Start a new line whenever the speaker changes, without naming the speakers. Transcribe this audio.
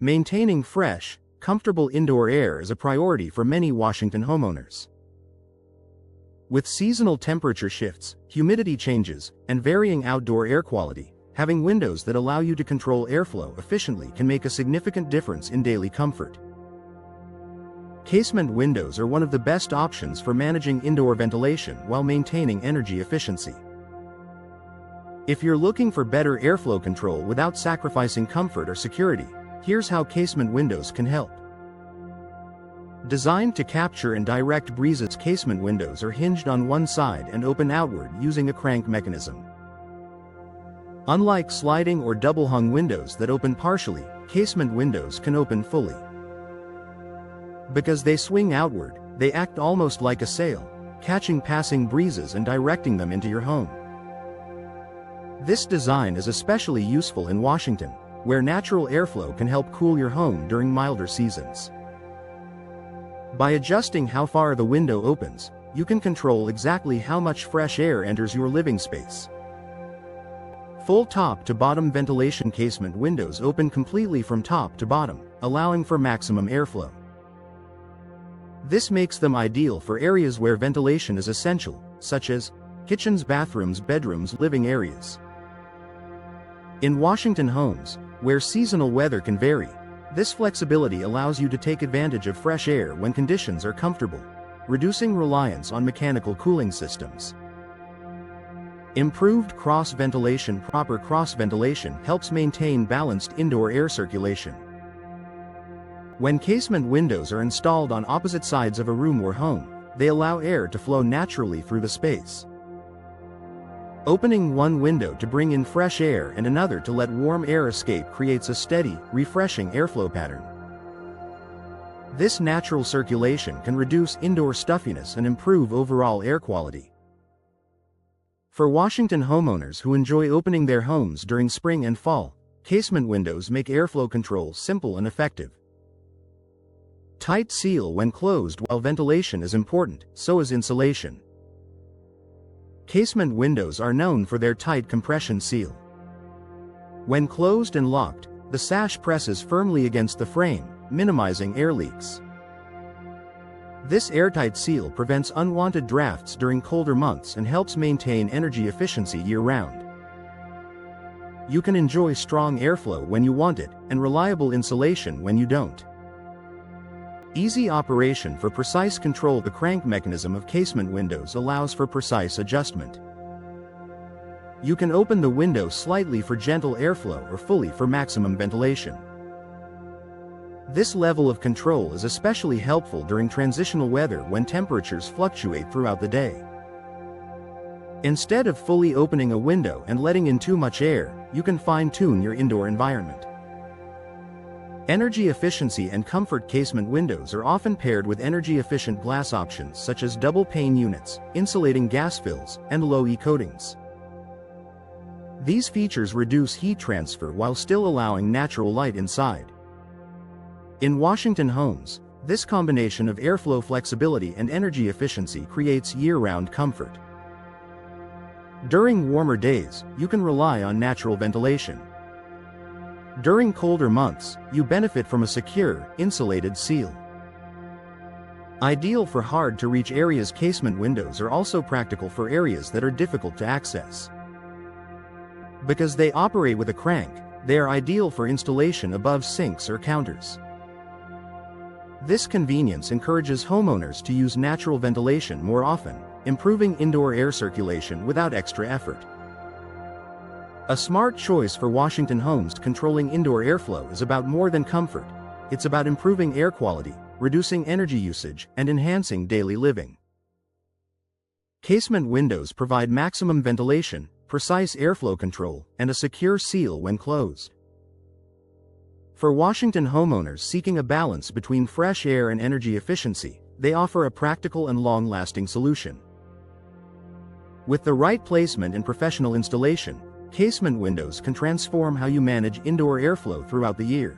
Maintaining fresh, comfortable indoor air is a priority for many Washington homeowners. With seasonal temperature shifts, humidity changes, and varying outdoor air quality, having windows that allow you to control airflow efficiently can make a significant difference in daily comfort. Casement windows are one of the best options for managing indoor ventilation while maintaining energy efficiency. If you're looking for better airflow control without sacrificing comfort or security, here's how casement windows can help. Designed to capture and direct breezes, casement windows are hinged on one side and open outward using a crank mechanism. Unlike sliding or double-hung windows that open partially, casement windows can open fully. Because they swing outward, they act almost like a sail, catching passing breezes and directing them into your home. This design is especially useful in Washington, where natural airflow can help cool your home during milder seasons. By adjusting how far the window opens, you can control exactly how much fresh air enters your living space. Full top-to-bottom ventilation casement windows open completely from top to bottom, allowing for maximum airflow. This makes them ideal for areas where ventilation is essential, such as kitchens, bathrooms, bedrooms, living areas. In Washington homes, where seasonal weather can vary, this flexibility allows you to take advantage of fresh air when conditions are comfortable, reducing reliance on mechanical cooling systems. Improved cross-ventilation. Proper cross-ventilation helps maintain balanced indoor air circulation. When casement windows are installed on opposite sides of a room or home, they allow air to flow naturally through the space. Opening one window to bring in fresh air and another to let warm air escape creates a steady, refreshing airflow pattern. This natural circulation can reduce indoor stuffiness and improve overall air quality. For Washington homeowners who enjoy opening their homes during spring and fall, casement windows make airflow control simple and effective. Tight seal when closed. While ventilation is important, so is insulation. Casement windows are known for their tight compression seal. When closed and locked, the sash presses firmly against the frame, minimizing air leaks. This airtight seal prevents unwanted drafts during colder months and helps maintain energy efficiency year-round. You can enjoy strong airflow when you want it, and reliable insulation when you don't. Easy operation for precise control. The crank mechanism of casement windows allows for precise adjustment. You can open the window slightly for gentle airflow or fully for maximum ventilation. This level of control is especially helpful during transitional weather when temperatures fluctuate throughout the day. Instead of fully opening a window and letting in too much air, you can fine-tune your indoor environment. Energy efficiency and comfort. Casement windows are often paired with energy-efficient glass options such as double-pane units, insulating gas fills, and low-E coatings. These features reduce heat transfer while still allowing natural light inside. In Washington homes, this combination of airflow flexibility and energy efficiency creates year-round comfort. During warmer days, you can rely on natural ventilation. During colder months, you benefit from a secure, insulated seal. Ideal for hard-to-reach areas. Casement windows are also practical for areas that are difficult to access. Because they operate with a crank, they are ideal for installation above sinks or counters. This convenience encourages homeowners to use natural ventilation more often, improving indoor air circulation without extra effort. A smart choice for Washington homes. Controlling indoor airflow is about more than comfort. It's about improving air quality, reducing energy usage, and enhancing daily living. Casement windows provide maximum ventilation, precise airflow control, and a secure seal when closed. For Washington homeowners seeking a balance between fresh air and energy efficiency, they offer a practical and long-lasting solution. With the right placement and professional installation, casement windows can transform how you manage indoor airflow throughout the year.